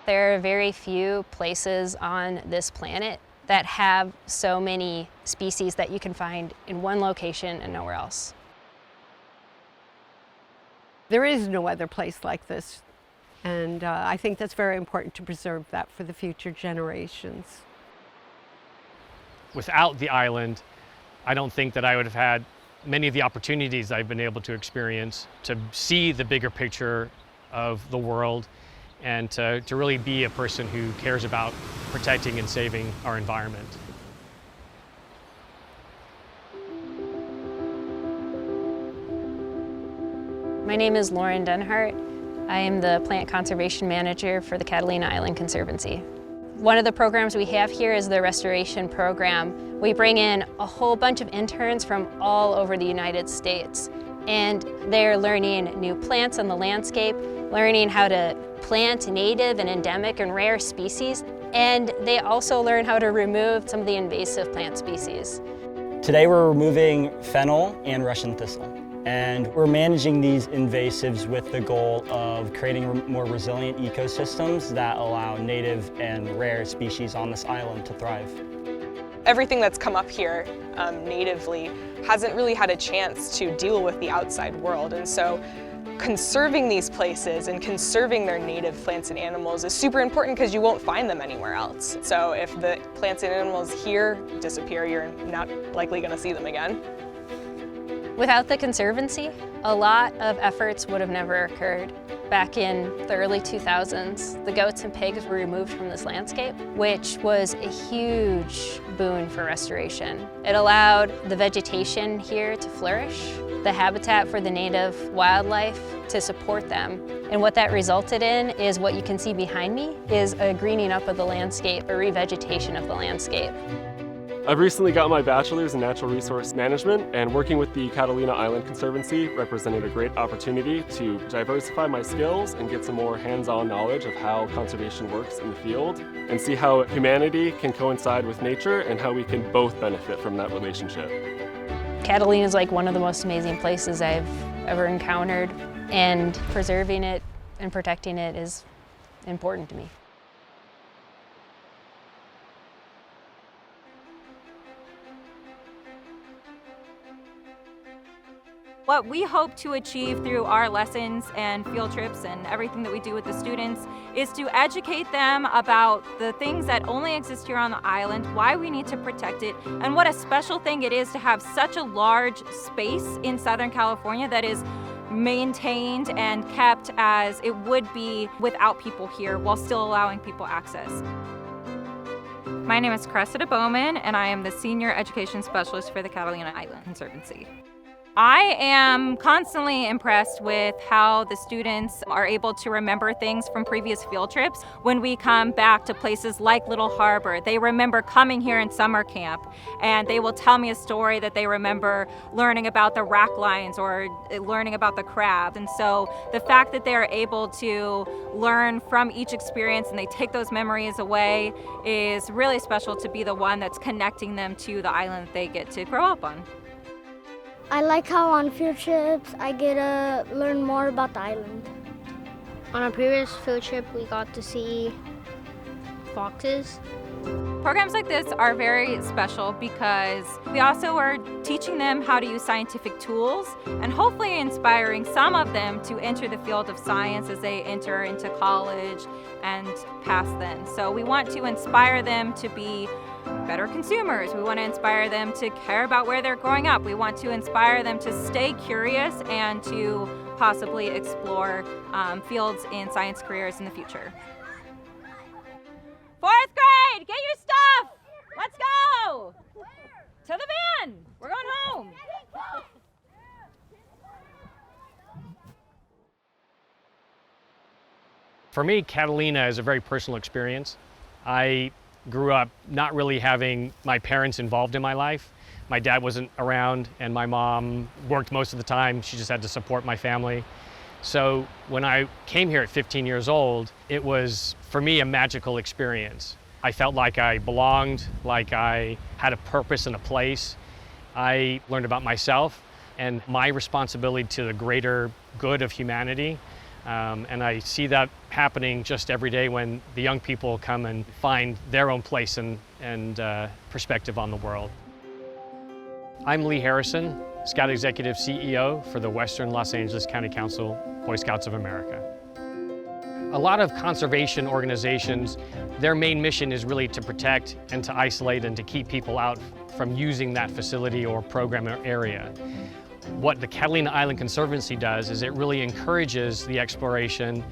There are very few places on this planet that have so many species that you can find in one location and nowhere else. There is no other place like this, and I think that's very important to preserve that for the future generations. Without the island, I don't think that I would have had many of the opportunities I've been able to experience to see the bigger picture of the world and to really be a person who cares about protecting and saving our environment. My name is Lauren Denhart. I am the Plant Conservation Manager for the Catalina Island Conservancy. One of the programs we have here is the restoration program. We bring in a whole bunch of interns from all over the United States, and they're learning new plants on the landscape, learning how to plant native and endemic and rare species, and they also learn how to remove some of the invasive plant species. Today we're removing fennel and Russian thistle, and we're managing these invasives with the goal of creating more resilient ecosystems that allow native and rare species on this island to thrive. Everything that's come up here natively hasn't really had a chance to deal with the outside world, and so conserving these places and conserving their native plants and animals is super important because you won't find them anywhere else. So if the plants and animals here disappear, you're not likely going to see them again. Without the Conservancy, a lot of efforts would have never occurred. Back in the early 2000s, the goats and pigs were removed from this landscape, which was a huge boon for restoration. It allowed the vegetation here to flourish, the habitat for the native wildlife to support them. And what that resulted in is what you can see behind me is a greening up of the landscape, a revegetation of the landscape. I've recently got my bachelor's in natural resource management, and working with the Catalina Island Conservancy represented a great opportunity to diversify my skills and get some more hands-on knowledge of how conservation works in the field and see how humanity can coincide with nature and how we can both benefit from that relationship. Catalina is like one of the most amazing places I've ever encountered, and preserving it and protecting it is important to me. What we hope to achieve through our lessons and field trips and everything that we do with the students is to educate them about the things that only exist here on the island, why we need to protect it, and what a special thing it is to have such a large space in Southern California that is maintained and kept as it would be without people here while still allowing people access. My name is Cressida Bowman, and I am the Senior Education Specialist for the Catalina Island Conservancy. I am constantly impressed with how the students are able to remember things from previous field trips. When we come back to places like Little Harbor, they remember coming here in summer camp, and they will tell me a story that they remember learning about the rack lines or learning about the crab. And so the fact that they are able to learn from each experience and they take those memories away is really special to be the one that's connecting them to the island that they get to grow up on. I like how on field trips I get to learn more about the island. On a previous field trip we got to see foxes. Programs like this are very special because we also are teaching them how to use scientific tools and hopefully inspiring some of them to enter the field of science as they enter into college and past then. So we want to inspire them to be better consumers. We want to inspire them to care about where they're growing up. We want to inspire them to stay curious and to possibly explore fields in science careers in the future. Fourth grade, get your stuff! Let's go! Where? To the van! We're going home! For me, Catalina is a very personal experience. I grew up not really having my parents involved in my life. My dad wasn't around and my mom worked most of the time. She just had to support my family. So when I came here at 15 years old, it was, for me, a magical experience. I felt like I belonged, like I had a purpose and a place. I learned about myself and my responsibility to the greater good of humanity And I see that happening just every day when the young people come and find their own place and perspective on the world. I'm Lee Harrison, Scout Executive CEO for the Western Los Angeles County Council, Boy Scouts of America. A lot of conservation organizations, their main mission is really to protect and to isolate and to keep people out from using that facility or program or area. What the Catalina Island Conservancy does is it really encourages the exploration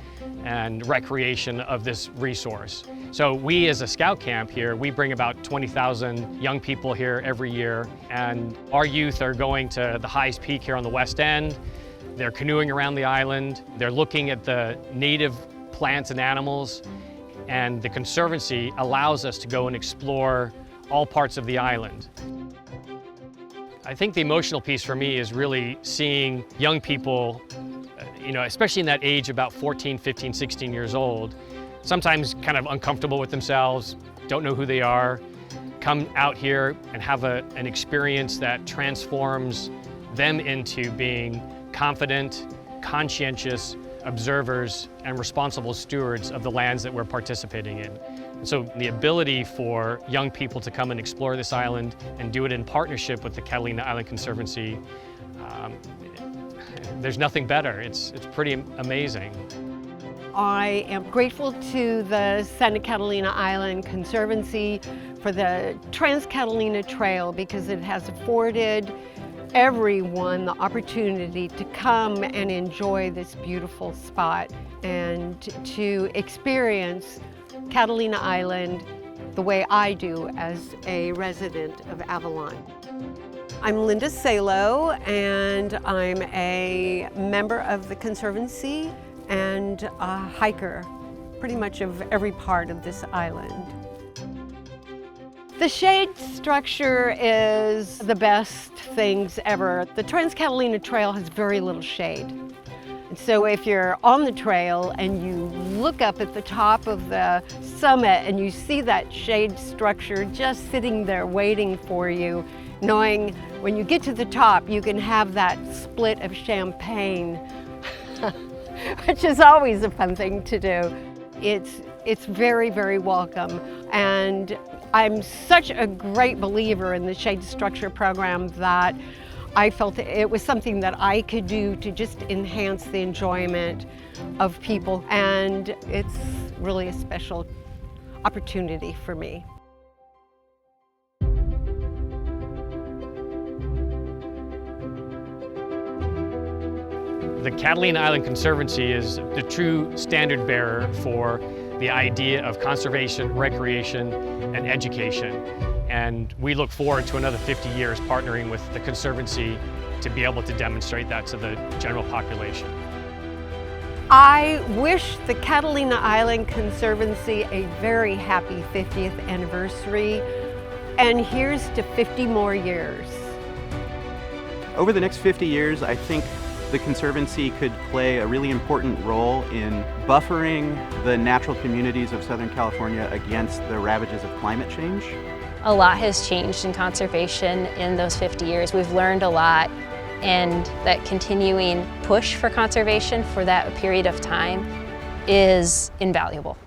and recreation of this resource. So we as a scout camp here, we bring about 20,000 young people here every year, and our youth are going to the highest peak here on the west end. They're canoeing around the island. They're looking at the native plants and animals, and the Conservancy allows us to go and explore all parts of the island. I think the emotional piece for me is really seeing young people, especially in that age, about 14, 15, 16 years old, sometimes kind of uncomfortable with themselves, don't know who they are, come out here and have an experience that transforms them into being confident, conscientious observers and responsible stewards of the lands that we're participating in. And so the ability for young people to come and explore this island and do it in partnership with the Catalina Island Conservancy, there's nothing better. It's pretty amazing. I am grateful to the Santa Catalina Island Conservancy for the Trans-Catalina Trail because it has afforded everyone the opportunity to come and enjoy this beautiful spot and to experience Catalina Island the way I do as a resident of Avalon. I'm Linda Salo, and I'm a member of the Conservancy and a hiker pretty much of every part of this island. The shade structure is the best things ever. The Trans-Catalina Trail has very little shade. And so if you're on the trail and you look up at the top of the summit and you see that shade structure just sitting there waiting for you, knowing when you get to the top you can have that split of champagne, which is always a fun thing to do. It's very, very welcome. And I'm such a great believer in the shade structure program that I felt it was something that I could do to just enhance the enjoyment of people, and it's really a special opportunity for me. The Catalina Island Conservancy is the true standard bearer for the idea of conservation, recreation, and education. And we look forward to another 50 years partnering with the Conservancy to be able to demonstrate that to the general population. I wish the Catalina Island Conservancy a very happy 50th anniversary, and here's to 50 more years. Over the next 50 years, I think the Conservancy could play a really important role in buffering the natural communities of Southern California against the ravages of climate change. A lot has changed in conservation in those 50 years. We've learned a lot, and that continuing push for conservation for that period of time is invaluable.